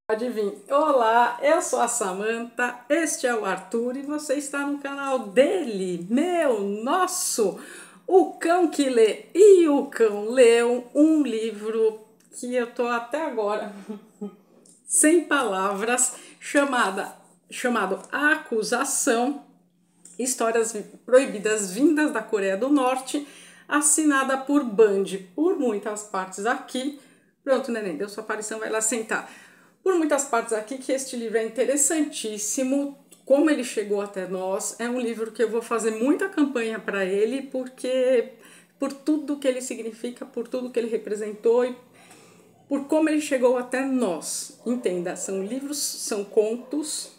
Pode vir. Olá, eu sou a Samantha, este é o Arthur e você está no canal dele, meu, nosso, O Cão que Lê. E o cão leu um livro que eu tô até agora sem palavras, chamado A Acusação, Histórias Proibidas Vindas da Coreia do Norte, assinada por Band, por muitas partes aqui. Pronto, neném, deu sua aparição, vai lá sentar. Por muitas partes aqui que este livro é interessantíssimo, como ele chegou até nós. É um livro que eu vou fazer muita campanha para ele, porque por tudo que ele significa, por tudo que ele representou e por como ele chegou até nós. Entenda, são livros, são contos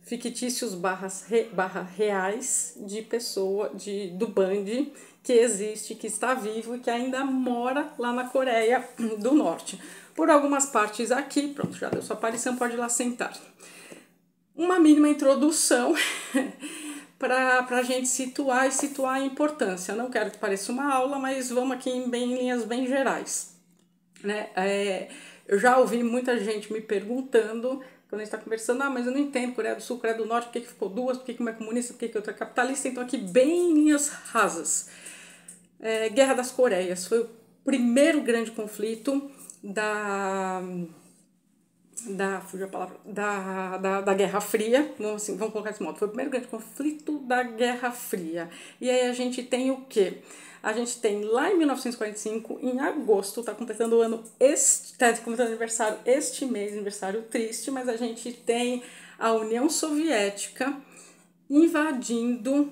fictícios barra reais de pessoa do Band que existe, que está vivo e que ainda mora lá na Coreia do Norte. Por algumas partes aqui, pronto, já deu sua aparição, pode ir lá sentar. Uma mínima introdução para a gente situar a importância. Não quero que pareça uma aula, mas vamos aqui em linhas bem gerais. Né? Eu já ouvi muita gente me perguntando, quando a gente está conversando, mas eu não entendo, Coreia do Sul, Coreia do Norte, por que ficou duas, por que uma é comunista, por que outra é capitalista. Então aqui bem em linhas rasas. Guerra das Coreias foi o primeiro grande conflito da Guerra Fria, vamos colocar desse modo, foi o primeiro grande conflito da Guerra Fria. E aí a gente tem o quê? A gente tem lá em 1945, em agosto, está completando o ano, está completando aniversário este mês, aniversário triste, mas a gente tem a União Soviética invadindo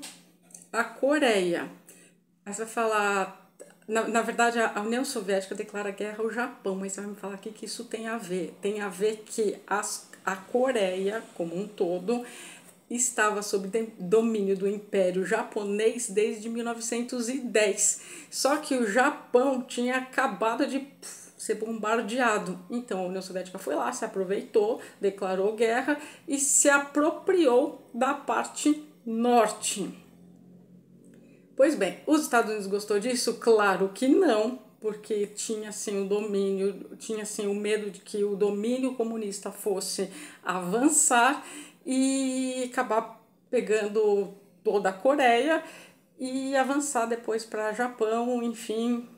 a Coreia. Aí você vai falar, na verdade a União Soviética declara guerra ao Japão, mas você vai me falar aqui que isso tem a ver. Tem a ver que a Coreia, como um todo, estava sob domínio do Império Japonês desde 1910. Só que o Japão tinha acabado de ser bombardeado. Então a União Soviética foi lá, se aproveitou, declarou guerra e se apropriou da parte norte. Pois bem, os Estados Unidos gostou disso? Claro que não, porque tinha assim o domínio, tinha assim o medo de que o domínio comunista fosse avançar e acabar pegando toda a Coreia e avançar depois para Japão, enfim,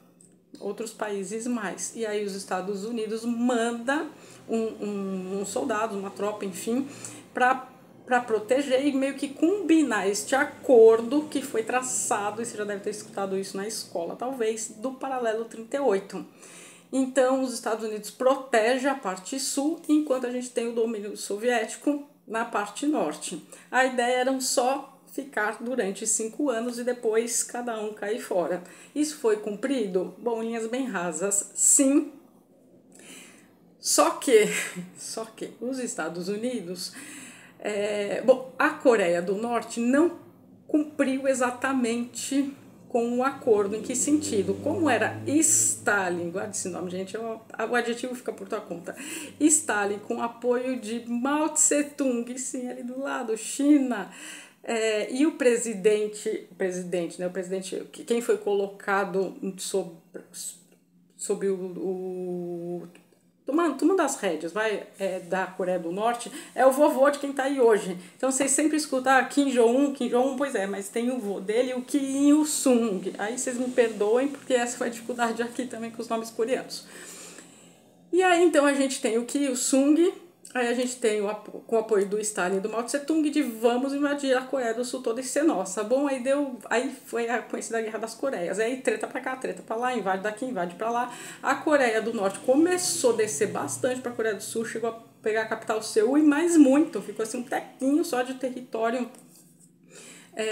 outros países mais. E aí os Estados Unidos manda um soldado, uma tropa, enfim, para proteger e meio que combinar este acordo que foi traçado, e você já deve ter escutado isso na escola, talvez, do Paralelo 38. Então, os Estados Unidos protegem a parte sul, enquanto a gente tem o domínio soviético na parte norte. A ideia era só ficar durante 5 anos e depois cada um cair fora. Isso foi cumprido? Bom, linhas bem rasas, sim. Só que os Estados Unidos... a Coreia do Norte não cumpriu exatamente com o acordo. Em que sentido? Como era Stalin, guarde esse nome, gente, o adjetivo fica por tua conta. Stalin, com apoio de Mao Tse-tung, sim, ali do lado, China. E o presidente, né, quem foi colocado sob tomando as rédeas, da Coreia do Norte, é o vovô de quem tá aí hoje. Então vocês sempre escutam Kim Jong-un, pois é, mas tem o vô dele, o Kim Il-sung. Aí vocês me perdoem, porque essa foi a dificuldade aqui também com os nomes coreanos. E aí então a gente tem o Kim Il-sung, aí a gente tem com o apoio do Stalin e do Mao Tse-tung de vamos invadir a Coreia do Sul toda e ser nossa. Bom, aí foi a conhecida Guerra das Coreias. Aí treta pra cá, treta pra lá, invade daqui, invade pra lá. A Coreia do Norte começou a descer bastante pra Coreia do Sul, chegou a pegar a capital Seul e mais muito. Ficou assim um tequinho só de território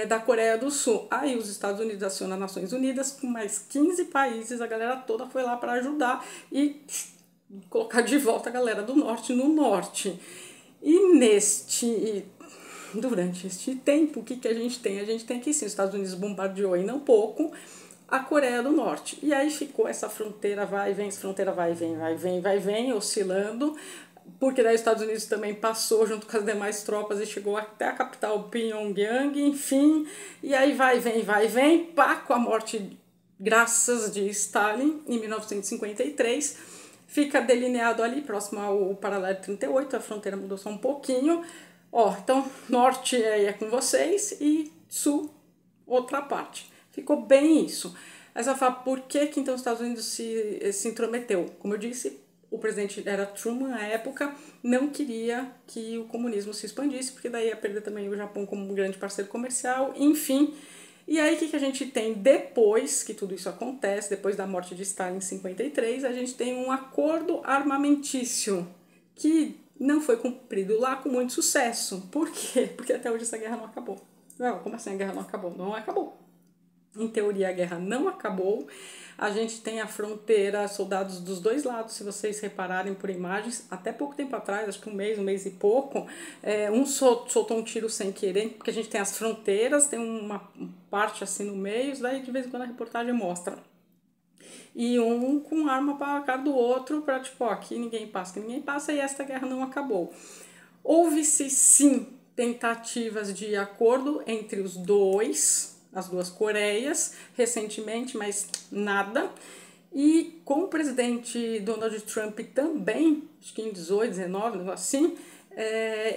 da Coreia do Sul. Aí os Estados Unidos acionam as Nações Unidas com mais 15 países, a galera toda foi lá para ajudar e colocar de volta a galera do norte no norte. E durante este tempo, o que a gente tem? A gente tem que sim, os Estados Unidos bombardeou e não pouco a Coreia do Norte. E aí ficou essa fronteira vai e vem, vai e vem, oscilando, porque daí os Estados Unidos também passou junto com as demais tropas e chegou até a capital Pyongyang, enfim, e aí vai e vem, pá, com a morte, graças de Stalin, em 1953, fica delineado ali, próximo ao paralelo 38, a fronteira mudou só um pouquinho. Ó, então, norte é com vocês e sul, outra parte. Ficou bem isso. Aí você vai falar, por que que então os Estados Unidos se intrometeu? Como eu disse, o presidente era Truman na época, não queria que o comunismo se expandisse, porque daí ia perder também o Japão como um grande parceiro comercial, enfim. E aí o que a gente tem depois que tudo isso acontece, depois da morte de Stalin em 53, a gente tem um acordo armamentício que não foi cumprido lá com muito sucesso. Por quê? Porque até hoje essa guerra não acabou. Não, como assim a guerra não acabou? Não acabou. Em teoria, a guerra não acabou. A gente tem a fronteira, soldados dos dois lados, se vocês repararem por imagens, até pouco tempo atrás, acho que um mês e pouco, um soltou um tiro sem querer, porque a gente tem as fronteiras, tem uma parte assim no meio, daí de vez em quando a reportagem mostra. E um com arma para a cara do outro, para tipo, ó, aqui ninguém passa, e esta guerra não acabou. Houve-se sim tentativas de acordo entre os dois, as duas Coreias, recentemente, mas nada. E com o presidente Donald Trump também, acho que em 18, 19, assim,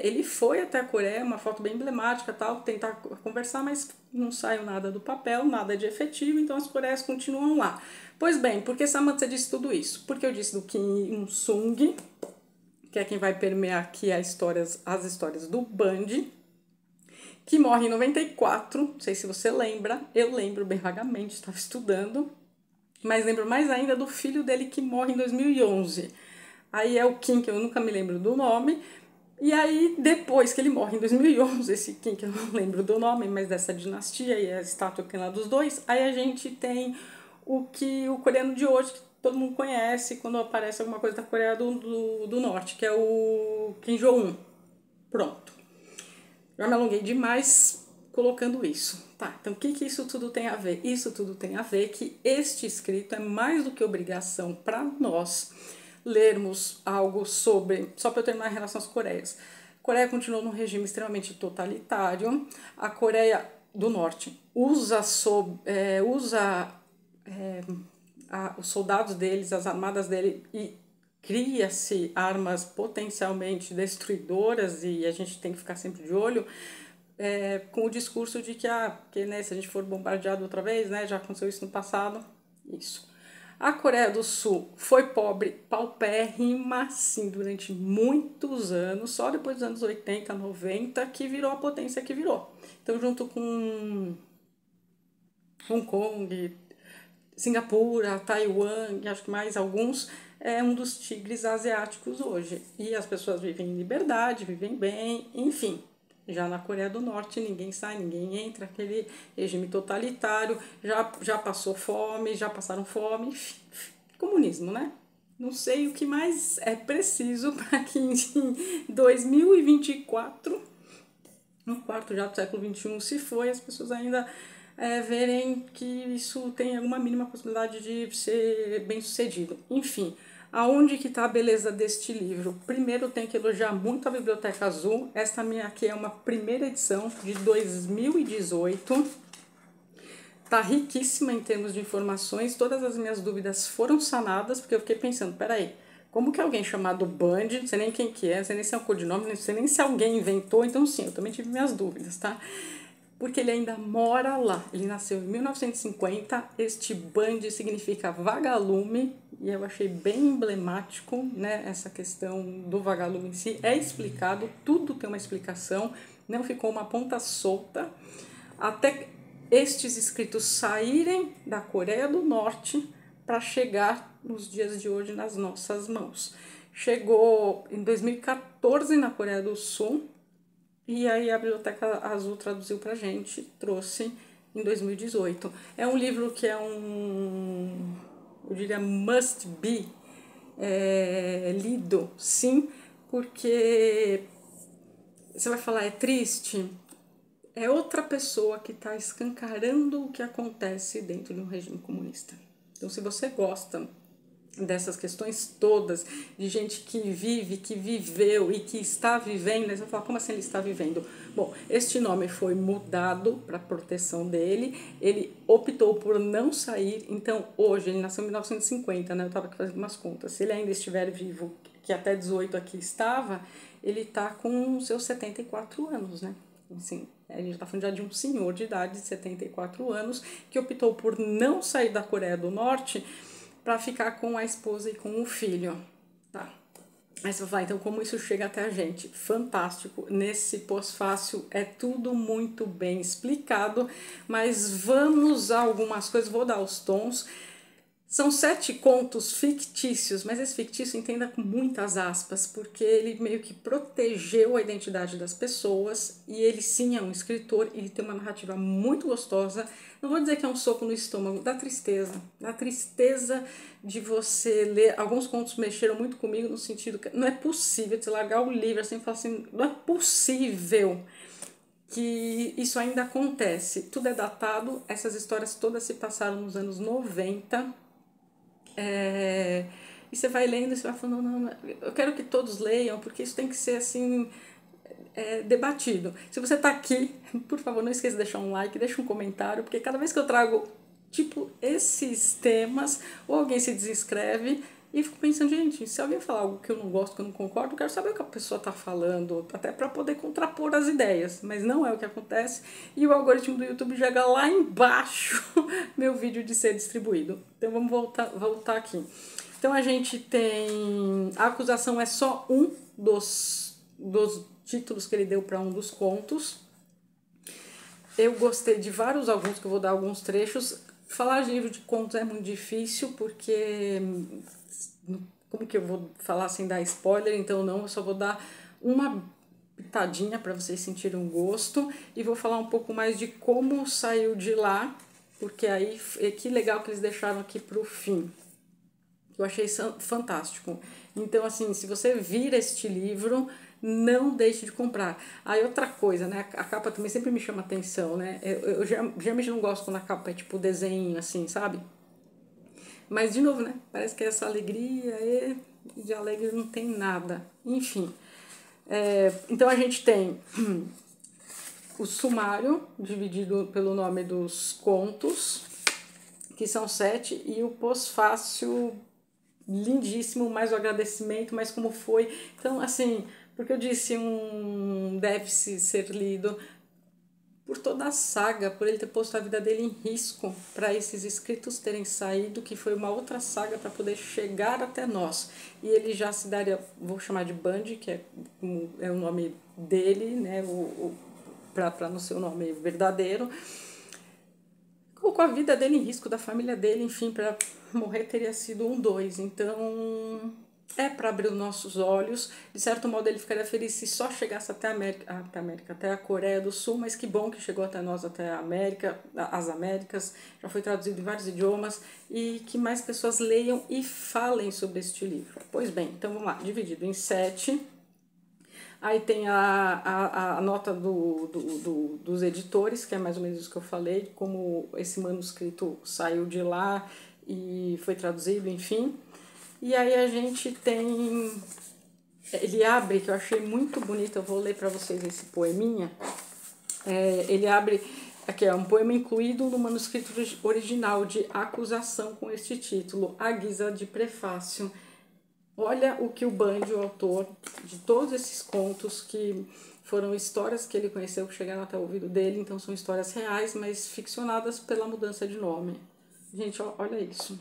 ele foi até a Coreia, uma foto bem emblemática, tal, tentar conversar, mas não saiu nada do papel, nada de efetivo, então as Coreias continuam lá. Pois bem, por que, Samantha, disse tudo isso? Porque eu disse do Kim Il-sung, que é quem vai permear aqui as histórias do Band, que morre em 94, não sei se você lembra, eu lembro bem vagamente, estava estudando, mas lembro mais ainda do filho dele que morre em 2011. Aí é o Kim, que eu nunca me lembro do nome, e aí depois que ele morre em 2011, esse Kim, que eu não lembro do nome, mas dessa dinastia e a estátua que tem lá dos dois, aí a gente tem o coreano de hoje, que todo mundo conhece quando aparece alguma coisa da Coreia do Norte, que é o Kim Jong-un. Pronto. Já me alonguei demais colocando isso. Tá, então o que isso tudo tem a ver? Isso tudo tem a ver que este escrito é mais do que obrigação para nós lermos algo sobre... Só para eu terminar em relação às Coreias. A Coreia continuou num regime extremamente totalitário. A Coreia do Norte usa os soldados deles, as armadas dele, e cria-se armas potencialmente destruidoras, e a gente tem que ficar sempre de olho, com o discurso de que né, se a gente for bombardeado outra vez, né, já aconteceu isso no passado, isso. A Coreia do Sul foi pobre, paupérrima, sim, durante muitos anos, só depois dos anos 80, 90, que virou a potência que virou. Então, junto com Hong Kong, Singapura, Taiwan e acho que mais alguns, é um dos tigres asiáticos hoje. E as pessoas vivem em liberdade, vivem bem, enfim. Já na Coreia do Norte ninguém sai, ninguém entra, aquele regime totalitário, já passou fome, já passaram fome, enfim, comunismo, né? Não sei o que mais é preciso para que em 2024, no quarto já do século XXI, se foi, as pessoas ainda verem que isso tem alguma mínima possibilidade de ser bem sucedido. Enfim, aonde que está a beleza deste livro? Primeiro, eu tenho que elogiar muito a Biblioteca Azul. Esta minha aqui é uma primeira edição de 2018. Tá riquíssima em termos de informações. Todas as minhas dúvidas foram sanadas, porque eu fiquei pensando, peraí, como que alguém chamado Band, não sei nem quem que é, não sei nem se é um codinome, não sei nem se alguém inventou, então sim, eu também tive minhas dúvidas, tá? Porque ele ainda mora lá. Ele nasceu em 1950, este Band significa vagalume, e eu achei bem emblemático, né, essa questão do vagalume em si. É explicado, tudo tem uma explicação, não ficou uma ponta solta, até estes escritos saírem da Coreia do Norte para chegar nos dias de hoje nas nossas mãos. Chegou em 2014 na Coreia do Sul, e aí a Biblioteca Azul traduziu pra gente, trouxe em 2018. É um livro que eu diria, must be lido, sim, porque você vai falar, é triste? É outra pessoa que está escancarando o que acontece dentro de um regime comunista. Então, se você gosta dessas questões todas, de gente que vive, que viveu e que está vivendo. Aí você vai falar, como assim ele está vivendo? Bom, este nome foi mudado para proteção dele, ele optou por não sair, então hoje, ele nasceu em 1950, né? Eu estava aqui fazendo umas contas, se ele ainda estiver vivo, que até 18 aqui estava, ele está com seus 74 anos, né? Assim, a gente está falando já de um senhor de idade de 74 anos que optou por não sair da Coreia do Norte para ficar com a esposa e com o filho, tá? Aí você vai falar, então como isso chega até a gente? Fantástico, nesse pós-fácil é tudo muito bem explicado, mas vamos a algumas coisas, vou dar os tons. São 7 contos fictícios, mas esse fictício entenda com muitas aspas, porque ele meio que protegeu a identidade das pessoas, e ele sim é um escritor, e ele tem uma narrativa muito gostosa. Não vou dizer que é um soco no estômago, dá tristeza de você ler. Alguns contos mexeram muito comigo no sentido que não é possível você largar o livro assim e falar assim, não é possível que isso ainda acontece. Tudo é datado, essas histórias todas se passaram nos anos 90. E você vai lendo e você vai falando, não, eu quero que todos leiam, porque isso tem que ser assim, debatido. Se você está aqui, por favor, não esqueça de deixar um like, deixa um comentário, porque cada vez que eu trago tipo esses temas, ou alguém se desinscreve e fico pensando, gente, se alguém falar algo que eu não gosto, que eu não concordo, eu quero saber o que a pessoa está falando, até para poder contrapor as ideias, mas não é o que acontece, e o algoritmo do YouTube joga lá embaixo meu vídeo de ser distribuído. Então vamos voltar aqui. Então a gente tem, a acusação é só um dos títulos que ele deu para um dos contos. Eu gostei de alguns que eu vou dar alguns trechos. Falar de livro de contos é muito difícil, porque como que eu vou falar sem dar spoiler? Então não, eu só vou dar uma pitadinha para vocês sentirem um gosto, e vou falar um pouco mais de como saiu de lá, porque aí que legal que eles deixaram aqui para o fim. Eu achei fantástico. Então, assim, se você vir este livro, não deixe de comprar. Aí outra coisa, né? A capa também sempre me chama atenção, né? Eu geralmente não gosto quando a capa é tipo desenho, assim, sabe? Mas, de novo, né? Parece que é essa alegria e de alegre não tem nada. Enfim. Então a gente tem o sumário, dividido pelo nome dos contos, que são 7, e o pós-fácil lindíssimo, mais o agradecimento, mais como foi. Então, assim, porque eu disse deve-se ser lido por toda a saga, por ele ter posto a vida dele em risco para esses escritos terem saído, que foi uma outra saga para poder chegar até nós. E ele já se daria, vou chamar de Bundy, que é o nome dele, né, para não ser o nome verdadeiro, colocou a vida dele em risco, da família dele, enfim, para morrer teria sido 2. Então, é para abrir os nossos olhos. De certo modo, ele ficaria feliz se só chegasse até até a Coreia do Sul, mas que bom que chegou até nós, até a América, as Américas, já foi traduzido em vários idiomas, e que mais pessoas leiam e falem sobre este livro. Pois bem, então vamos lá, dividido em 7. Aí tem a nota dos editores, que é mais ou menos isso que eu falei, como esse manuscrito saiu de lá e foi traduzido, enfim. E aí a gente tem... Ele abre, que eu achei muito bonito, eu vou ler para vocês esse poeminha. Ele abre... Aqui é um poema incluído no manuscrito original de acusação com este título, à guisa de prefácio. Olha o que o Bundy, o autor de todos esses contos, que foram histórias que ele conheceu, que chegaram até o ouvido dele, então são histórias reais, mas ficcionadas pela mudança de nome. Gente, olha isso.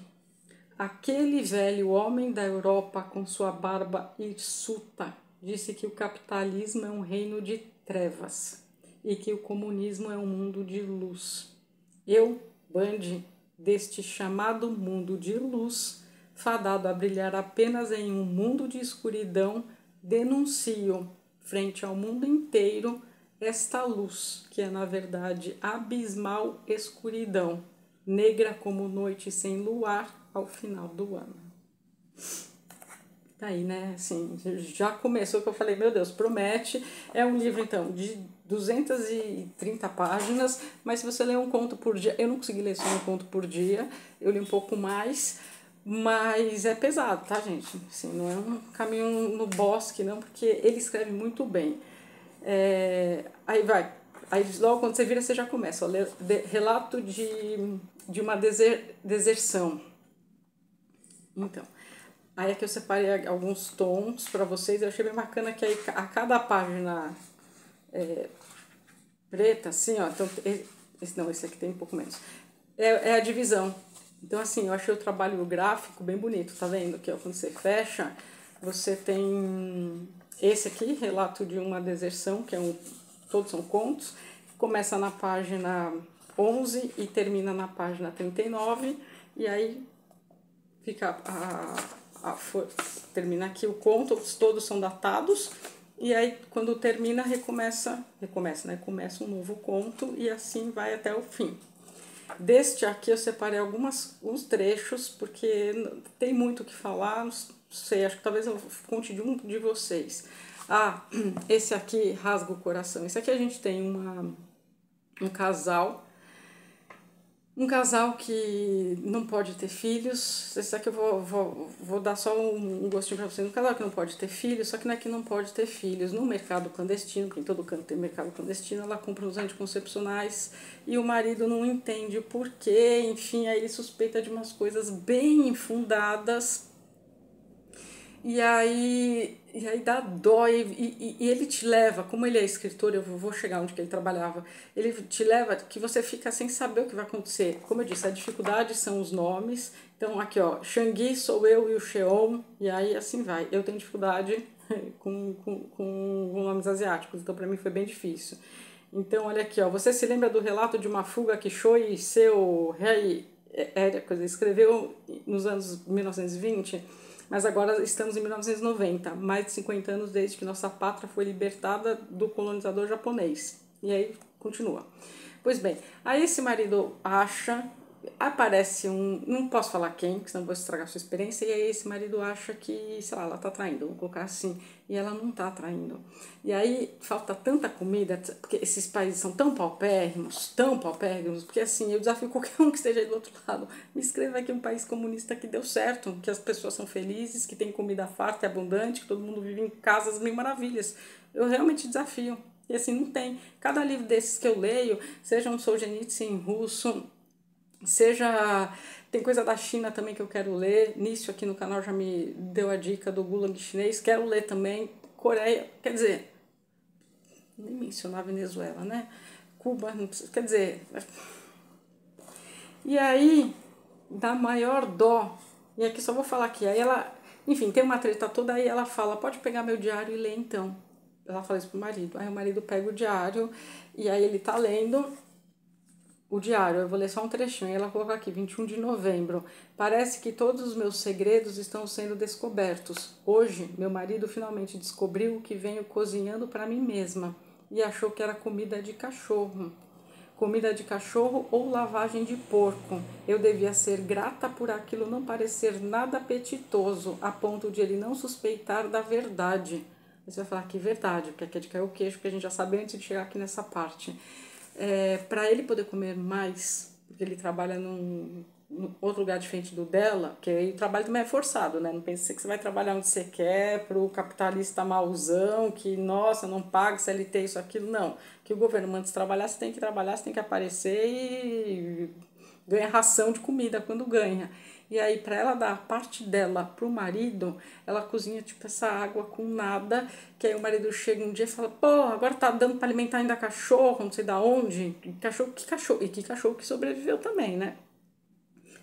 Aquele velho homem da Europa com sua barba hirsuta disse que o capitalismo é um reino de trevas e que o comunismo é um mundo de luz. Eu, Bundy, deste chamado mundo de luz, fadado a brilhar apenas em um mundo de escuridão, denuncio, frente ao mundo inteiro, esta luz, que é na verdade abismal escuridão, negra como noite sem luar ao final do ano. Tá aí, né? Assim, já começou que eu falei, meu Deus, promete. É um livro, então, de 230 páginas, mas se você ler um conto por dia, eu não consegui ler só um conto por dia, eu li um pouco mais, Mas é pesado, tá, gente? Assim, não é um caminho no bosque, não, porque ele escreve muito bem. Aí vai. Aí logo quando você vira, você já começa. Ó, relato de uma deserção. Então, aí aqui eu separei alguns tons para vocês. Eu achei bem bacana que aí a cada página preta, assim, ó. Então, esse aqui tem um pouco menos. É a divisão. Então, assim, eu achei o trabalho gráfico bem bonito, tá vendo? Aqui, ó, quando você fecha, você tem esse aqui, relato de uma deserção, que é todos são contos. Começa na página 11 e termina na página 39, e aí fica termina aqui o conto, todos são datados, e aí quando termina recomeça, né? Começa um novo conto e assim vai até o fim. Deste aqui eu separei uns trechos, porque tem muito o que falar, não sei, acho que talvez eu conte de um de vocês. Esse aqui rasga o coração. Esse aqui a gente tem um casal que não pode ter filhos. Esse aqui eu vou dar só um gostinho pra vocês. Um casal que não pode ter filhos, só que não é que não pode ter filhos. No mercado clandestino, porque em todo canto tem mercado clandestino, ela compra os anticoncepcionais e o marido não entende o porquê. Enfim, aí ele suspeita de umas coisas bem infundadas. E aí dá dó, e ele te leva, como ele é escritor, eu vou chegar onde que ele trabalhava, ele te leva que você fica sem saber o que vai acontecer. Como eu disse, a dificuldade são os nomes. Então aqui, ó, Xangui sou eu e o Cheon, e aí assim vai. Eu tenho dificuldade com nomes asiáticos, então para mim foi bem difícil. Então olha aqui, ó, você se lembra do relato de uma fuga que Choi Seu Rei escreveu nos anos 1920? Mas agora estamos em 1990, mais de 50 anos desde que nossa pátria foi libertada do colonizador japonês. E aí continua. Pois bem, aí esse marido aparece não posso falar quem, porque senão vou estragar a sua experiência, e aí esse marido acha que, sei lá, ela tá traindo, vou colocar assim, e ela não tá traindo. E aí falta tanta comida, porque esses países são tão paupérrimos, porque assim, eu desafio qualquer um que esteja aí do outro lado, me escreva aqui um país comunista que deu certo, que as pessoas são felizes, que tem comida farta e abundante, que todo mundo vive em casas mil maravilhas. Eu realmente desafio. E assim, não tem. Cada livro desses que eu leio, seja um Solzhenitsyn russo, seja, tem coisa da China também que eu quero ler. Nisso aqui no canal já me deu a dica do Gulag chinês, quero ler também. Coreia, quer dizer, nem mencionar a Venezuela, né? Cuba, não precisa, quer dizer. E aí dá maior dó. E aqui só vou falar aqui. Aí ela, enfim, tem uma treta toda, aí ela fala: pode pegar meu diário e ler então. Ela fala isso pro marido. Aí o marido pega o diário e aí ele tá lendo o diário. Eu vou ler só um trechinho. E ela coloca aqui: 21 de novembro. Parece que todos os meus segredos estão sendo descobertos. Hoje, meu marido finalmente descobriu o que venho cozinhando para mim mesma e achou que era comida de cachorro. Comida de cachorro ou lavagem de porco. Eu devia ser grata por aquilo não parecer nada apetitoso, a ponto de ele não suspeitar da verdade. Você vai falar que verdade, porque aqui é de cair o queixo, porque a gente já sabe antes de chegar aqui nessa parte. Para ele poder comer mais, porque ele trabalha num outro lugar diferente do dela, porque aí o trabalho também é forçado, né? Não pense que você vai trabalhar onde você quer, pro capitalista mauzão, que, nossa, não paga CLT, isso, aquilo, não. Que o governo manda você trabalhar, você tem que trabalhar, você tem que aparecer e ganha ração de comida quando ganha. E aí, para ela dar a parte dela pro marido, ela cozinha tipo essa água com nada, que aí o marido chega um dia e fala: pô, agora tá dando para alimentar ainda cachorro, não sei da onde. Que cachorro que sobreviveu também, né?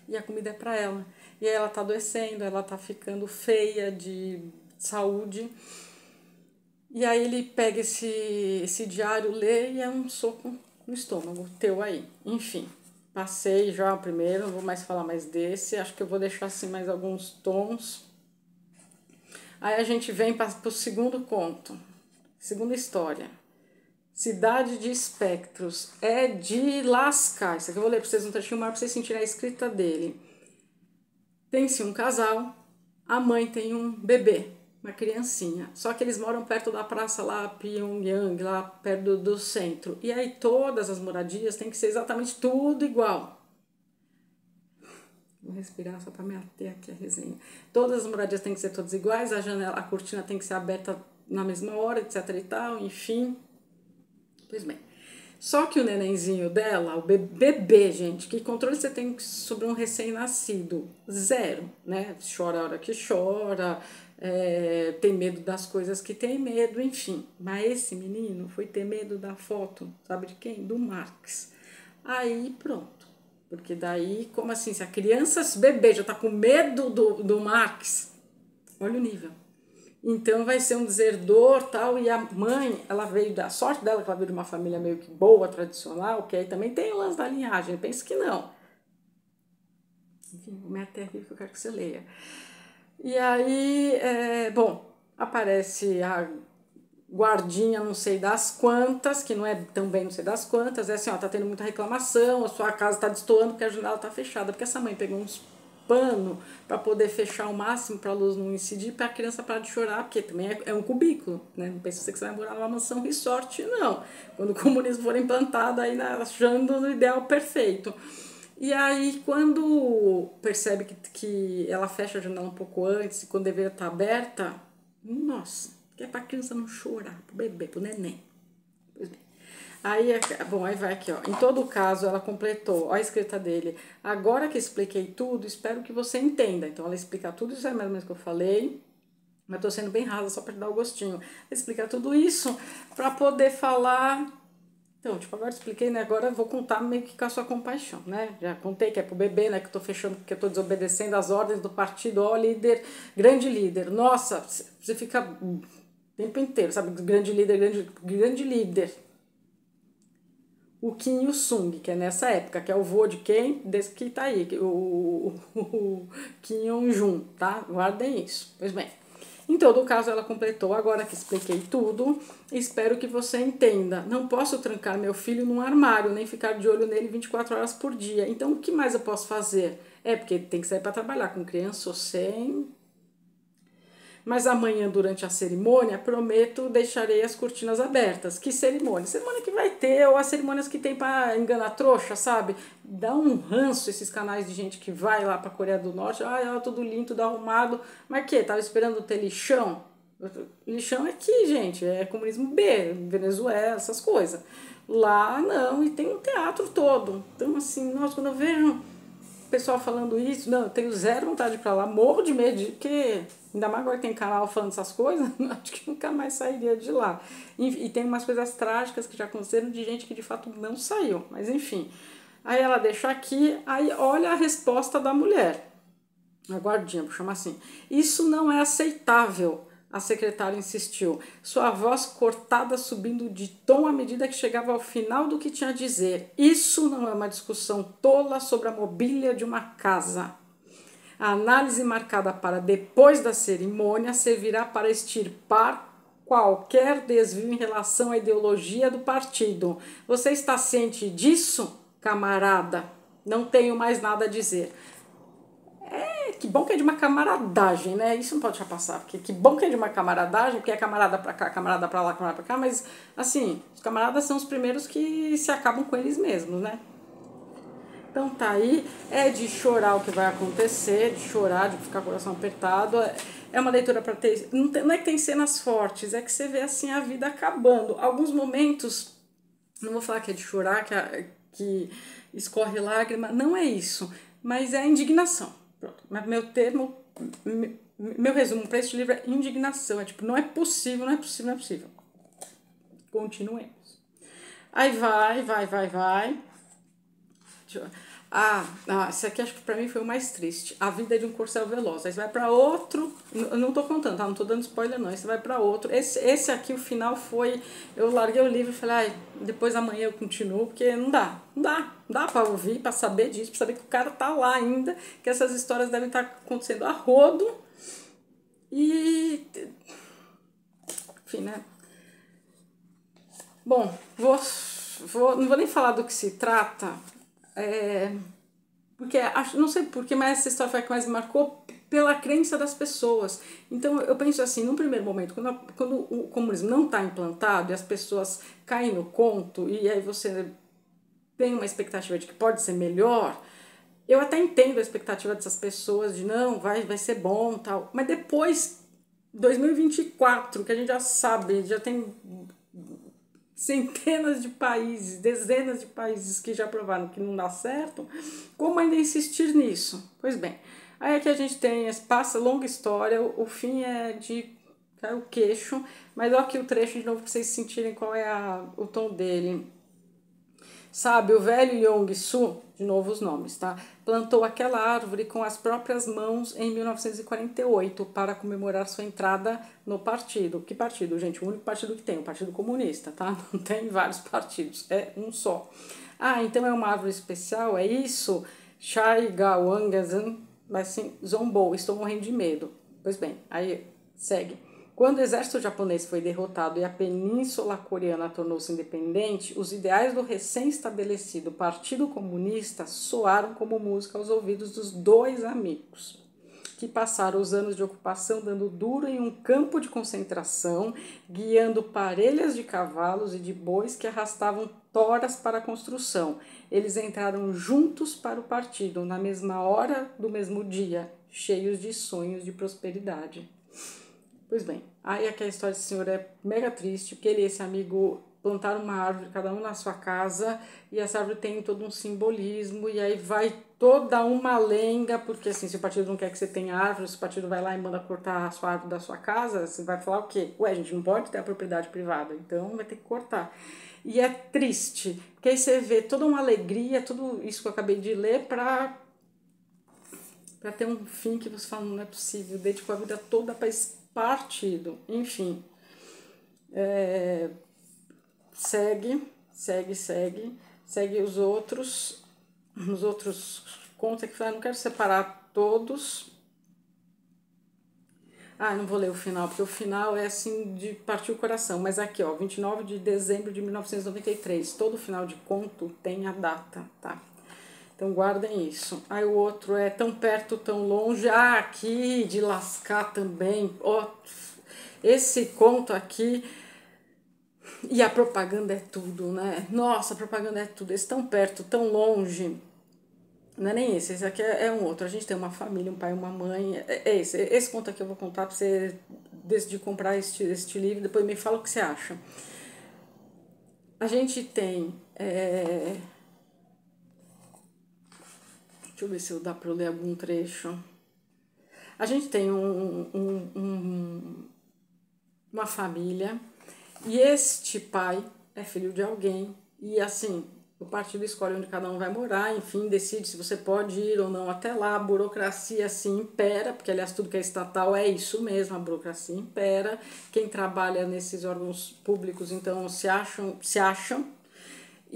E a comida é para ela. E aí ela tá adoecendo, ela tá ficando feia de saúde. E aí ele pega esse diário, lê e é um soco no estômago, teu aí. Enfim, passei já o primeiro, não vou mais falar mais desse. Acho que eu vou deixar assim mais alguns tons. Aí a gente vem para o segundo conto, segunda história. Cidade de Espectros. É de lascar. Isso aqui eu vou ler para vocês um trechinho maior para vocês sentirem a escrita dele. Tem-se um casal, a mãe tem um bebê, uma criancinha. Só que eles moram perto da praça lá, Pyongyang, lá perto do centro. E aí todas as moradias têm que ser exatamente tudo igual. Vou respirar só para me ater aqui a resenha. Todas as moradias têm que ser todas iguais, a janela, a cortina tem que ser aberta na mesma hora, etc e tal, enfim. Pois bem. Só que o nenenzinho dela, o bebê, gente, que controle você tem sobre um recém-nascido? Zero, né? Chora a hora que chora, tem medo das coisas que tem medo, enfim. Mas esse menino foi ter medo da foto, sabe de quem? Do Marx. Aí pronto. Porque daí, como assim? Se a criança, esse bebê já tá com medo do Marx, olha o nível. Então vai ser um deserdor, tal, e a mãe, ela veio da sorte dela, que ela veio de uma família meio que boa, tradicional, que aí também tem o lance da linhagem, penso que não. Enfim, vou me até aqui que eu quero que você leia. E aí, bom, aparece a guardinha não sei das quantas, que não é também não sei das quantas, é assim, ó, tá tendo muita reclamação, a sua casa tá destoando porque a janela tá fechada, porque essa mãe pegou uns pano para poder fechar o máximo para a luz não incidir, para a criança parar de chorar, porque também é um cubículo, né? Não pensa que você vai morar numa mansão resort, não. Quando o comunismo for implantado, aí achando o ideal perfeito. E aí, quando percebe que ela fecha a janela um pouco antes, e quando deveria estar aberta, nossa, que é para a criança não chorar, para o bebê, para o neném. Pois bem. Aí, bom, aí vai aqui, ó. Em todo caso, ela completou, ó a escrita dele. Agora que expliquei tudo, espero que você entenda. Então, ela explica tudo isso aí mesmo que eu falei, mas tô sendo bem rasa só para dar o gostinho. Explicar tudo isso para poder falar. Então, tipo, agora expliquei, né? Agora eu vou contar meio que com a sua compaixão, né? Já contei que é pro bebê, né? Que eu tô fechando porque eu tô desobedecendo as ordens do partido, ó, líder, grande líder. Nossa, você fica o tempo inteiro, sabe? Grande líder, grande líder. O Kim Il-sung, que é nessa época, que é o vô de quem? Desse que tá aí, o Kim Jong-un, tá? Guardem isso. Pois bem, em todo caso ela completou, agora que expliquei tudo, espero que você entenda. Não posso trancar meu filho num armário, nem ficar de olho nele 24 horas por dia. Então o que mais eu posso fazer? Porque tem que sair para trabalhar com criança ou sem. Mas amanhã, durante a cerimônia, prometo, deixarei as cortinas abertas. Que cerimônia? Cerimônia que vai ter, ou as cerimônias que tem para enganar trouxa, sabe? Dá um ranço esses canais de gente que vai lá para a Coreia do Norte, tudo lindo, tudo arrumado. Mas que? Tava esperando ter lixão? Lixão é aqui, gente, é comunismo B, Venezuela, essas coisas. Lá não, e tem um teatro todo. Então, assim, nossa, quando eu vejo pessoal falando isso, não, eu tenho zero vontade de ir pra lá, morro de medo, porque ainda mais agora que tem canal falando essas coisas, acho que nunca mais sairia de lá. E tem umas coisas trágicas que já aconteceram de gente que de fato não saiu, mas enfim. Aí ela deixa aqui, aí olha a resposta da mulher, a guardinha, vou chamar assim. Isso não é aceitável. A secretária insistiu, sua voz cortada subindo de tom à medida que chegava ao final do que tinha a dizer. Isso não é uma discussão tola sobre a mobília de uma casa. A análise marcada para depois da cerimônia servirá para extirpar qualquer desvio em relação à ideologia do partido. Você está ciente disso, camarada? Não tenho mais nada a dizer. Que bom que é de uma camaradagem, né? Isso não pode deixar passar, porque que bom que é de uma camaradagem, porque é camarada pra cá, camarada pra lá, camarada pra cá, mas, assim, os camaradas são os primeiros que se acabam com eles mesmos, né? Então tá aí, é de chorar o que vai acontecer, de chorar, de ficar com o coração apertado, é uma leitura para ter, não é que tem cenas fortes, é que você vê, assim, a vida acabando. Alguns momentos, não vou falar que é de chorar, que escorre lágrima, não é isso, mas é a indignação. Pronto. Mas meu resumo para este livro é indignação. É tipo, não é possível, não é possível, não é possível. Continuemos. Aí vai. Esse aqui acho que pra mim foi o mais triste. A vida de um corcel veloz. Aí você vai pra outro. Eu não tô contando, tá? Não tô dando spoiler, não. Aí você vai pra outro. Esse aqui, o final foi. Eu larguei o livro e falei, depois amanhã eu continuo, porque não dá pra ouvir, pra saber disso, pra saber que o cara tá lá ainda, que essas histórias devem estar acontecendo a rodo. E. Enfim, né? Bom, não vou nem falar do que se trata. Porque, não sei porquê, mas essa história foi a que mais me marcou pela crença das pessoas. Então, eu penso assim, num primeiro momento, quando o comunismo não está implantado e as pessoas caem no conto, e aí você tem uma expectativa de que pode ser melhor, Eu até entendo a expectativa dessas pessoas de não, vai ser bom, tal, mas depois 2024, que a gente já sabe, já tem centenas de países, dezenas de países que já provaram que não dá certo, como ainda insistir nisso? Pois bem, aí aqui a gente tem, passa longa história, o fim é de cair o queixo, mas olha aqui o trecho de novo para vocês sentirem qual é o tom dele. Sabe, o velho Yong-su, de novo os nomes, tá? Plantou aquela árvore com as próprias mãos em 1948 para comemorar sua entrada no partido. Que partido, gente? O único partido que tem, o Partido Comunista, tá? Não tem vários partidos, é um só. Ah, então é uma árvore especial, é isso? Shai Gawangazan, mas sim, zombou, estou morrendo de medo. Pois bem, aí segue. Quando o exército japonês foi derrotado e a Península Coreana tornou-se independente, os ideais do recém-estabelecido Partido Comunista soaram como música aos ouvidos dos dois amigos, que passaram os anos de ocupação dando duro em um campo de concentração, guiando parelhas de cavalos e de bois que arrastavam toras para a construção. Eles entraram juntos para o partido, na mesma hora do mesmo dia, cheios de sonhos de prosperidade. Pois bem, aí aqui a história desse senhor é mega triste, porque ele e esse amigo plantaram uma árvore, cada um na sua casa, e essa árvore tem todo um simbolismo, e aí vai toda uma lenga, porque assim, se o partido não quer que você tenha árvore, se o partido vai lá e manda cortar a sua árvore da sua casa, você vai falar o quê? Ué, a gente não pode ter a propriedade privada, então vai ter que cortar. E é triste, porque aí você vê toda uma alegria, tudo isso que eu acabei de ler, para ter um fim que você fala, não é possível, dedicou a vida toda para esse partido. Enfim, segue os outros conta que fala, não quero separar todos. Ah, não vou ler o final, porque o final é assim de partir o coração. Mas aqui, ó, 29 de dezembro de 1993. Todo final de conto tem a data, tá? Então guardem isso. Aí o outro é tão perto, tão longe. Ah, aqui de lascar também. Ó, esse conto aqui. E a propaganda é tudo, né? Nossa, a propaganda é tudo. Esse tão perto, tão longe. Não é nem esse aqui é um outro. A gente tem uma família, um pai e uma mãe. É esse. Esse conto aqui eu vou contar pra você decidir comprar este livro. Depois me fala o que você acha. A gente tem. Deixa eu ver se dá pra eu ler algum trecho. A gente tem uma família e este pai é filho de alguém e assim o partido escolhe onde cada um vai morar, enfim, decide se você pode ir ou não até lá, a burocracia assim impera, porque aliás tudo que é estatal é isso mesmo, a burocracia impera, quem trabalha nesses órgãos públicos então se acham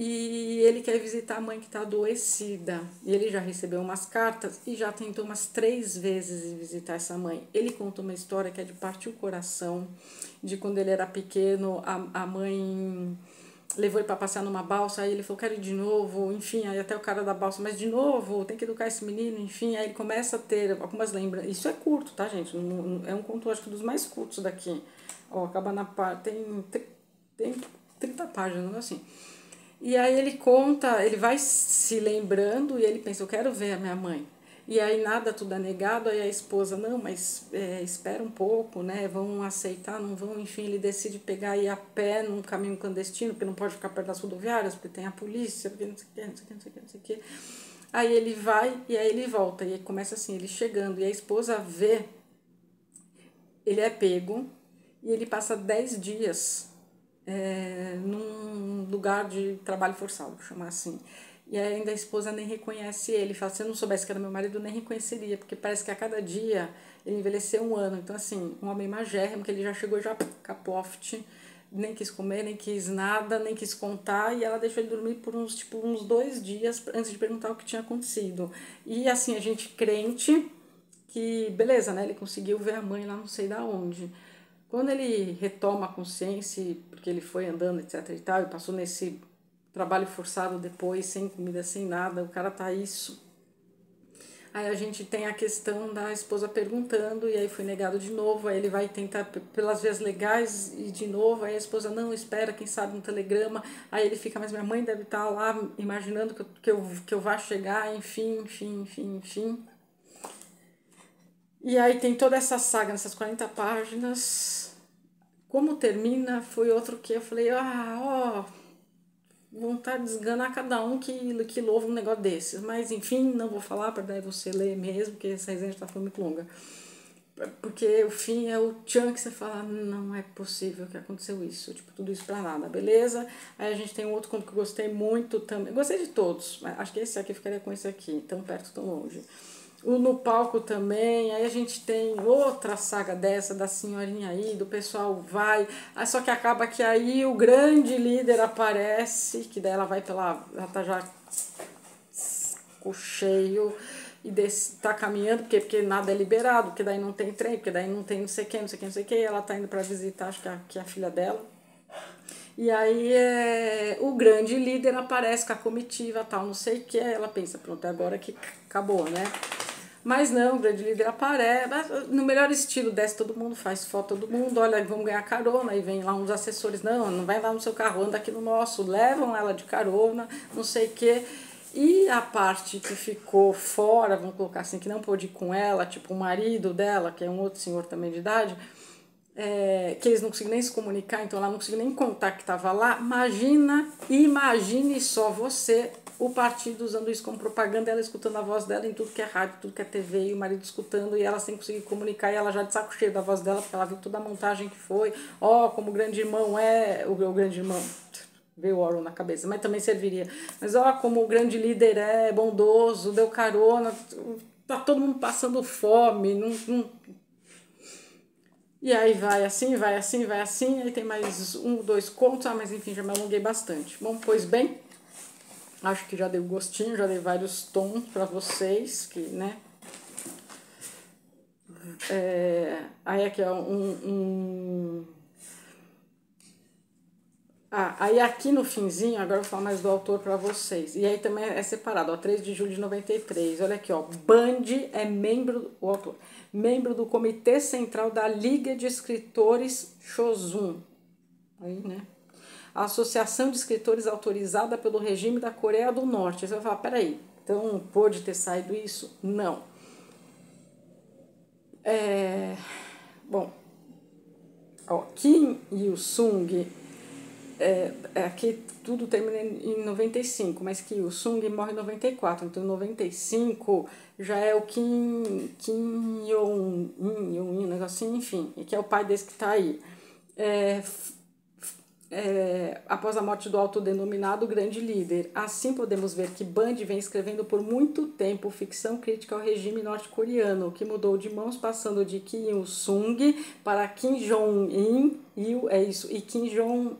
e ele quer visitar a mãe que está adoecida. E ele já recebeu umas cartas e já tentou umas 3 vezes visitar essa mãe. Ele conta uma história que é de partir o coração, de quando ele era pequeno, a mãe levou ele para passear numa balsa, aí ele falou, quero ir de novo, enfim, aí até o cara da balsa, mas de novo, tem que educar esse menino, enfim, aí ele começa a ter algumas lembranças. Isso é curto, tá, gente? É um conto, acho que dos mais curtos daqui. Ó, acaba na parte, tem 30 páginas, assim. E aí ele conta, ele vai se lembrando e ele pensa, eu quero ver a minha mãe. E aí nada, tudo é negado, aí a esposa, não, mas espera um pouco, né, vão aceitar, não vão, enfim, ele decide pegar e ir a pé num caminho clandestino, porque não pode ficar perto das rodoviárias, porque tem a polícia, porque não sei o que, não sei o que, não sei o que, não sei o que. Aí ele vai e aí ele volta, e aí começa assim, ele chegando, e a esposa vê, ele é pego, e ele passa 10 dias num lugar de trabalho forçado, vou chamar assim. E ainda a esposa nem reconhece ele. Fala, se eu não soubesse que era meu marido, eu nem reconheceria, porque parece que a cada dia ele envelheceu 1 ano. Então, assim, um homem magérrimo, que ele já chegou já capote, nem quis comer, nem quis nada, nem quis contar, e ela deixou ele dormir por uns 2 dias antes de perguntar o que tinha acontecido. E assim, a gente crente que, beleza, né? Ele conseguiu ver a mãe lá não sei da onde. Quando ele retoma a consciência, porque ele foi andando, etc e tal, e passou nesse trabalho forçado depois, sem comida, sem nada, o cara tá isso. Aí a gente tem a questão da esposa perguntando, e aí foi negado de novo, aí ele vai tentar pelas vias legais e de novo, aí a esposa, não, espera, quem sabe um telegrama, aí ele fica, mas minha mãe deve estar lá imaginando que eu vá chegar, enfim. E aí tem toda essa saga nessas 40 páginas. Como termina, foi outro que eu falei, vontade de esganar cada um que louva um negócio desses. Mas, enfim, não vou falar para daí você ler mesmo, porque essa resenha já foi muito longa. Porque o fim é o tchan que você fala, não é possível que aconteceu isso. Tipo, tudo isso pra nada, beleza? Aí a gente tem um outro conto que eu gostei muito também. Gostei de todos, mas acho que esse aqui eu ficaria com esse aqui, tão perto, tão longe. O No Palco também, aí a gente tem outra saga dessa, da senhorinha aí, do pessoal vai, só que acaba que aí o grande líder aparece, que daí ela vai ela tá já com cheio e tá caminhando, porque nada é liberado, porque daí não tem trem, porque daí não tem não sei quem, e ela tá indo para visitar, acho que é a filha dela. E aí o grande líder aparece com a comitiva, tal, não sei o que, ela pensa, pronto, é agora que acabou, né? Mas não, o grande líder aparece, no melhor estilo, desce todo mundo, faz foto todo mundo, olha, vamos ganhar carona, aí vem lá uns assessores, não vai lá no seu carro, anda aqui no nosso, levam ela de carona, não sei o que. E a parte que ficou fora, vamos colocar assim, que não pôde ir com ela, tipo o marido dela, que é um outro senhor também de idade, que eles não conseguiam nem se comunicar, então ela não conseguiu nem contar que estava lá. Imagine só você, o partido usando isso como propaganda, ela escutando a voz dela em tudo que é rádio, tudo que é TV, e o marido escutando, e ela sem conseguir comunicar, e ela já de saco cheio da voz dela, porque ela viu toda a montagem que foi, como o grande irmão o grande irmão, veio o Orwell na cabeça, mas também serviria, mas como o grande líder é bondoso, deu carona, tá todo mundo passando fome, e aí vai assim, aí tem mais dois contos, mas enfim, já me alonguei bastante. Bom, pois bem, acho que já dei gostinho, já dei vários tons para vocês, que, né? Aí aqui é aí aqui no finzinho, agora eu vou falar mais do autor para vocês. E aí também é separado, 3 de julho de 93. Olha aqui, Band é o autor, membro do Comitê Central da Liga de Escritores Chosun. Aí, né? A Associação de Escritores autorizada pelo regime da Coreia do Norte. Aí você vai falar, peraí, então pôde ter saído isso? Não. Bom, Kim Il-sung, aqui tudo termina em 95, mas Kim Il-sung morre em 94, então em 95 já é o Kim Jong-un, um negocinho, enfim, que é o pai desse que está aí. Após a morte do autodenominado grande líder. Assim podemos ver que Band vem escrevendo por muito tempo ficção crítica ao regime norte-coreano, que mudou de mãos passando de Kim Il-sung para Kim Jong-un, e Kim Jong-un,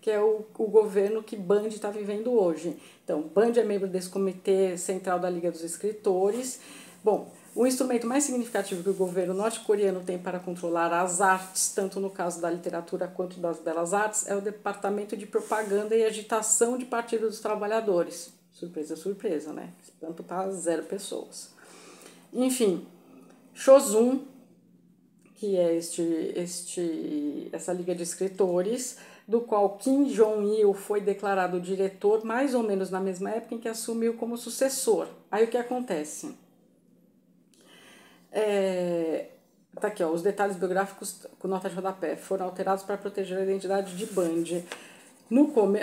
que é o governo que Band está vivendo hoje. Então, Band é membro desse Comitê Central da Liga dos Escritores. Bom, o instrumento mais significativo que o governo norte-coreano tem para controlar as artes, tanto no caso da literatura quanto das belas artes, é o Departamento de Propaganda e Agitação de Partido dos Trabalhadores. Surpresa, surpresa, né? Tanto para 0 pessoas. Enfim, Chosun, que é essa liga de escritores, do qual Kim Jong-il foi declarado diretor mais ou menos na mesma época em que assumiu como sucessor. Aí o que acontece? Tá aqui, os detalhes biográficos com nota de rodapé foram alterados para proteger a identidade de Band.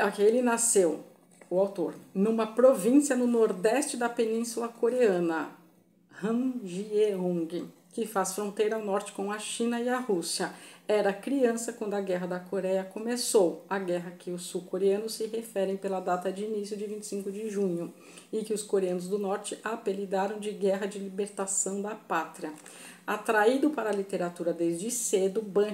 Aqui ele nasceu, o autor, numa província no nordeste da Península Coreana, Hamjeong, que faz fronteira ao norte com a China e a Rússia. Era criança quando a Guerra da Coreia começou, a guerra que os sul-coreanos se referem pela data de início de 25 de junho, e que os coreanos do norte apelidaram de Guerra de Libertação da Pátria. Atraído para a literatura desde cedo, Band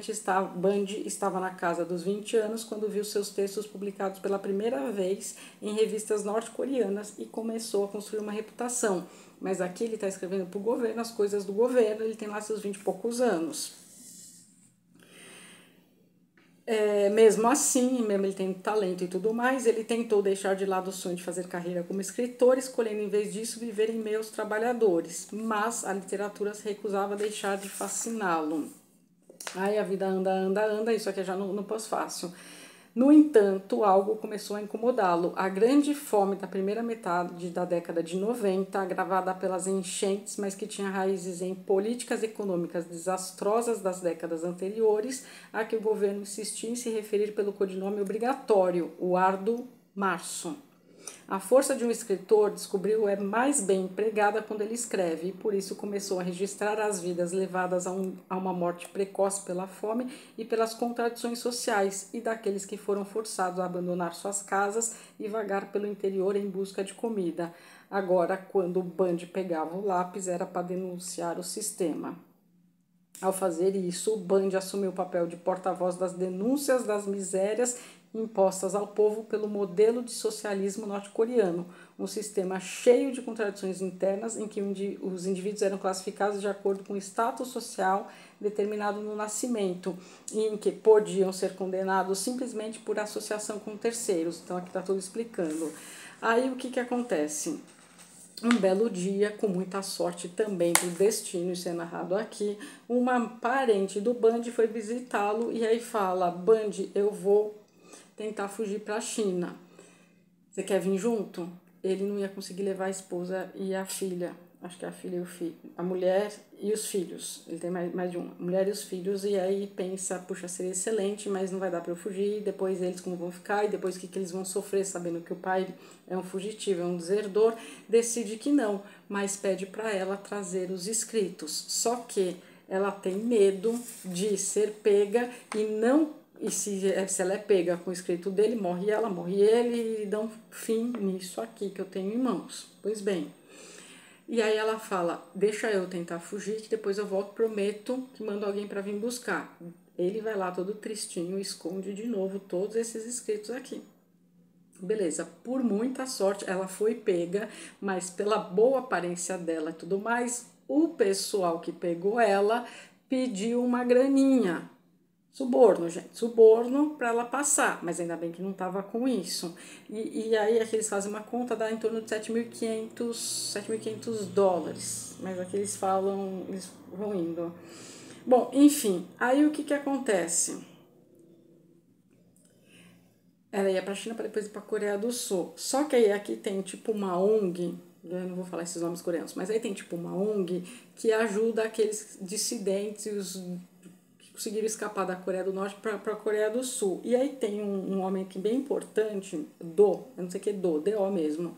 estava na casa dos 20 anos quando viu seus textos publicados pela primeira vez em revistas norte-coreanas e começou a construir uma reputação. Mas aqui ele está escrevendo para o governo, as coisas do governo, ele tem lá seus 20 e poucos anos. Mesmo assim, mesmo ele tendo talento e tudo mais, ele tentou deixar de lado o sonho de fazer carreira como escritor, escolhendo em vez disso viver em meio aos trabalhadores. Mas a literatura se recusava a deixar de fasciná-lo. Aí a vida anda, anda, anda, isso aqui é já no pós-fácil. No entanto, algo começou a incomodá-lo. A grande fome da primeira metade da década de 90, agravada pelas enchentes, mas que tinha raízes em políticas econômicas desastrosas das décadas anteriores, a que o governo insistia em se referir pelo codinome obrigatório, o Árduo Março. A força de um escritor, descobriu, é mais bem empregada quando ele escreve, e por isso começou a registrar as vidas levadas a uma morte precoce pela fome e pelas contradições sociais, e daqueles que foram forçados a abandonar suas casas e vagar pelo interior em busca de comida. Agora, quando o Bundy pegava o lápis, era para denunciar o sistema. Ao fazer isso, o Bundy assumiu o papel de porta-voz das denúncias das misérias impostas ao povo pelo modelo de socialismo norte-coreano, um sistema cheio de contradições internas em que os indivíduos eram classificados de acordo com o status social determinado no nascimento e em que podiam ser condenados simplesmente por associação com terceiros. Então aqui está tudo explicando. Aí o que acontece? Um belo dia, com muita sorte também do destino, isso é narrado aqui, uma parente do Bundy foi visitá-lo e aí fala: Bundy, eu vou tentar fugir para a China. Você quer vir junto? Ele não ia conseguir levar a esposa e a filha. Acho que é a filha e o filho. A mulher e os filhos. Ele tem mais de uma. A mulher e os filhos. E aí pensa, puxa, seria excelente, mas não vai dar para eu fugir. Depois eles como vão ficar. E depois o que eles vão sofrer, sabendo que o pai é um fugitivo, é um deserdor. Decide que não, mas pede para ela trazer os escritos. Só que ela tem medo de ser pega e não... E se ela é pega com o escrito dele, morre ela, morre ele, e dão fim nisso aqui que eu tenho em mãos. Pois bem, e aí ela fala: deixa eu tentar fugir, que depois eu volto, prometo que mando alguém para vir buscar. Ele vai lá todo tristinho, esconde de novo todos esses escritos aqui. Beleza, por muita sorte ela foi pega, mas pela boa aparência dela e tudo mais, o pessoal que pegou ela pediu uma graninha. Suborno, gente, suborno para ela passar, mas ainda bem que não estava com isso. E aí aqui eles fazem uma conta, dá em torno de 7.500 dólares, mas aqui eles falam, eles vão indo. Bom, enfim, aí o que acontece? Ela ia para a China para depois ir para a Coreia do Sul. Só que aí aqui tem tipo uma ONG, eu não vou falar esses nomes coreanos, mas aí tem tipo uma ONG que ajuda aqueles dissidentes, os conseguiram escapar da Coreia do Norte para a Coreia do Sul. E aí tem um homem aqui bem importante, eu não sei o que é Do mesmo,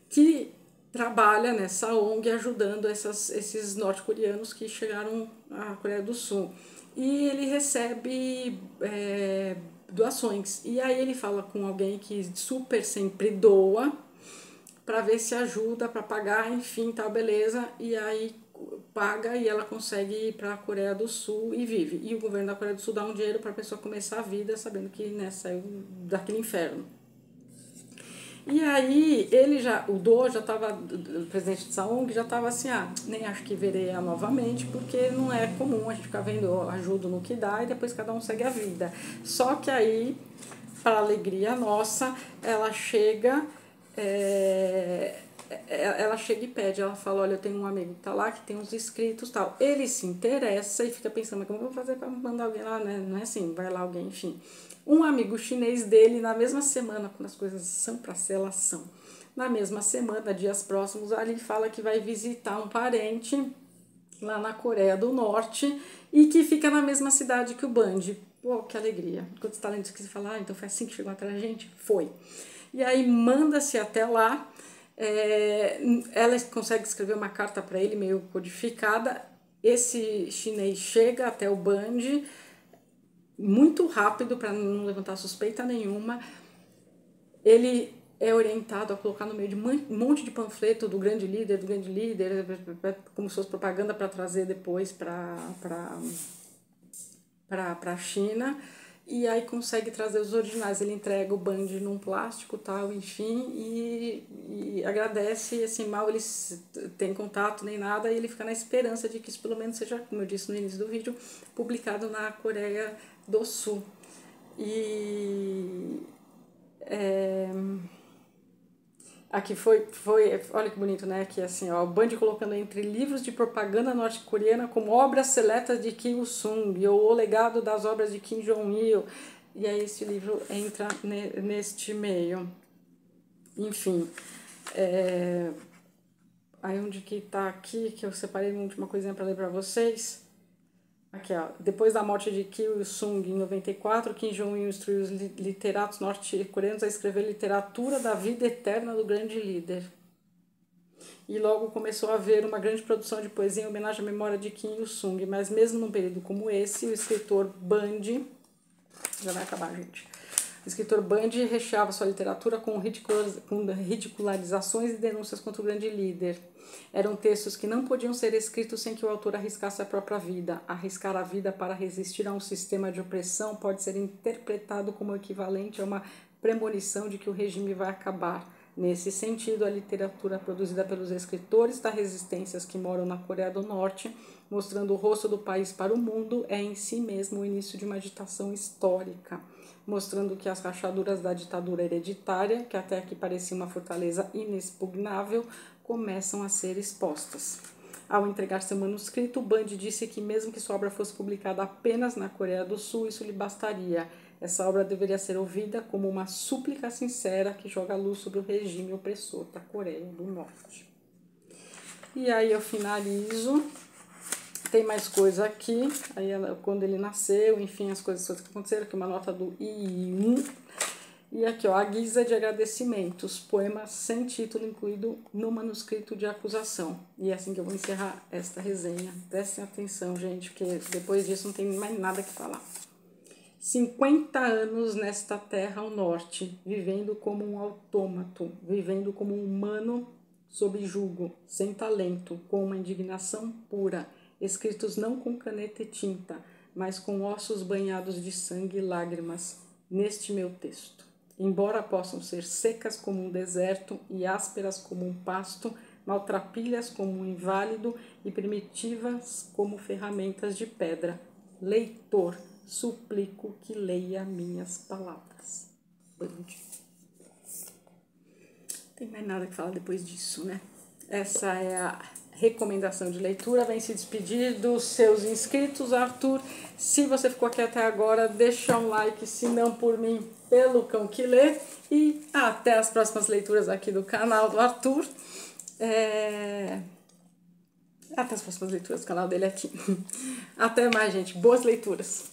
que trabalha nessa ONG ajudando esses norte-coreanos que chegaram à Coreia do Sul. E ele recebe doações. E aí ele fala com alguém que super sempre doa para ver se ajuda para pagar, enfim, tal, beleza. E aí paga e ela consegue ir para a Coreia do Sul e vive. E o governo da Coreia do Sul dá um dinheiro para a pessoa começar a vida sabendo que, né, saiu daquele inferno. E aí o Do já estava, o presidente de ONG já estava assim, nem acho que verei ela novamente, porque não é comum a gente ficar vendo ajuda no que dá e depois cada um segue a vida. Só que aí, para alegria nossa, ela chega e pede, ela fala: olha, eu tenho um amigo que tá lá, que tem uns escritos e tal. Ele se interessa e fica pensando: mas como eu vou fazer para mandar alguém lá, né? Não é assim, vai lá alguém, enfim. Um amigo chinês dele, na mesma semana, quando as coisas são para ser, elas são. Na mesma semana, dias próximos, ali fala que vai visitar um parente lá na Coreia do Norte e que fica na mesma cidade que o Bundy. Pô, que alegria. Quando você tá lendo isso que você fala: então foi assim que chegou atrás da gente? Foi. E aí manda-se até lá. Ela consegue escrever uma carta para ele meio codificada. Esse chinês chega até o Bundy muito rápido para não levantar suspeita nenhuma. Ele é orientado a colocar no meio de um monte de panfleto do grande líder, como se fosse propaganda para trazer depois para a China. e aí consegue trazer os originais. Ele entrega o Band num plástico, tal, enfim, e agradece, assim, mal eles têm contato nem nada, e ele fica na esperança de que isso pelo menos seja, como eu disse no início do vídeo, publicado na Coreia do Sul. E aqui olha que bonito, né? Aqui assim, ó, o Band colocando entre livros de propaganda norte-coreana como obras seletas de Kim Il-sung ou o legado das obras de Kim Jong-il. E aí esse livro entra neste meio. Enfim, aí onde que tá aqui, que eu separei uma última coisinha para ler para vocês. Aqui, ó. Depois da morte de Kim Il-sung em 94, Kim Jong-il instruiu os literatos norte-coreanos a escrever literatura da vida eterna do grande líder. E logo começou a haver uma grande produção de poesia em homenagem à memória de Kim Il-sung. Mas mesmo num período como esse, o escritor Band... Já vai acabar, gente. O escritor Band recheava sua literatura com ridicularizações e denúncias contra o grande líder. Eram textos que não podiam ser escritos sem que o autor arriscasse a própria vida. Arriscar a vida para resistir a um sistema de opressão pode ser interpretado como equivalente a uma premonição de que o regime vai acabar. Nesse sentido, a literatura produzida pelos escritores das resistências que moram na Coreia do Norte, mostrando o rosto do país para o mundo, é em si mesmo o início de uma agitação histórica, mostrando que as rachaduras da ditadura hereditária, que até aqui parecia uma fortaleza inexpugnável, começam a ser expostas. Ao entregar seu manuscrito, Band disse que mesmo que sua obra fosse publicada apenas na Coreia do Sul, isso lhe bastaria. Essa obra deveria ser ouvida como uma súplica sincera que joga luz sobre o regime opressor da Coreia do Norte. E aí eu finalizo. Tem mais coisa aqui, aí quando ele nasceu, enfim, as coisas que aconteceram, aqui uma nota do I1. E aqui, ó, a guisa de agradecimentos, poema sem título incluído no manuscrito de acusação. E é assim que eu vou encerrar esta resenha. Prestem atenção, gente, porque depois disso não tem mais nada que falar. 50 anos nesta terra ao norte, vivendo como um autômato, vivendo como um humano sob jugo, sem talento, com uma indignação pura, escritos não com caneta e tinta, mas com ossos banhados de sangue e lágrimas, neste meu texto. Embora possam ser secas como um deserto e ásperas como um pasto, maltrapilhas como um inválido e primitivas como ferramentas de pedra. Leitor, suplico que leia minhas palavras. Tem mais nada que falar depois disso, né? Essa é a recomendação de leitura. Vem se despedir dos seus inscritos, Arthur. Se você ficou aqui até agora, deixa um like, se não por mim, pelo cão que lê. E até as próximas leituras aqui do canal do Arthur. Até as próximas leituras do canal dele aqui. Até mais, gente. Boas leituras.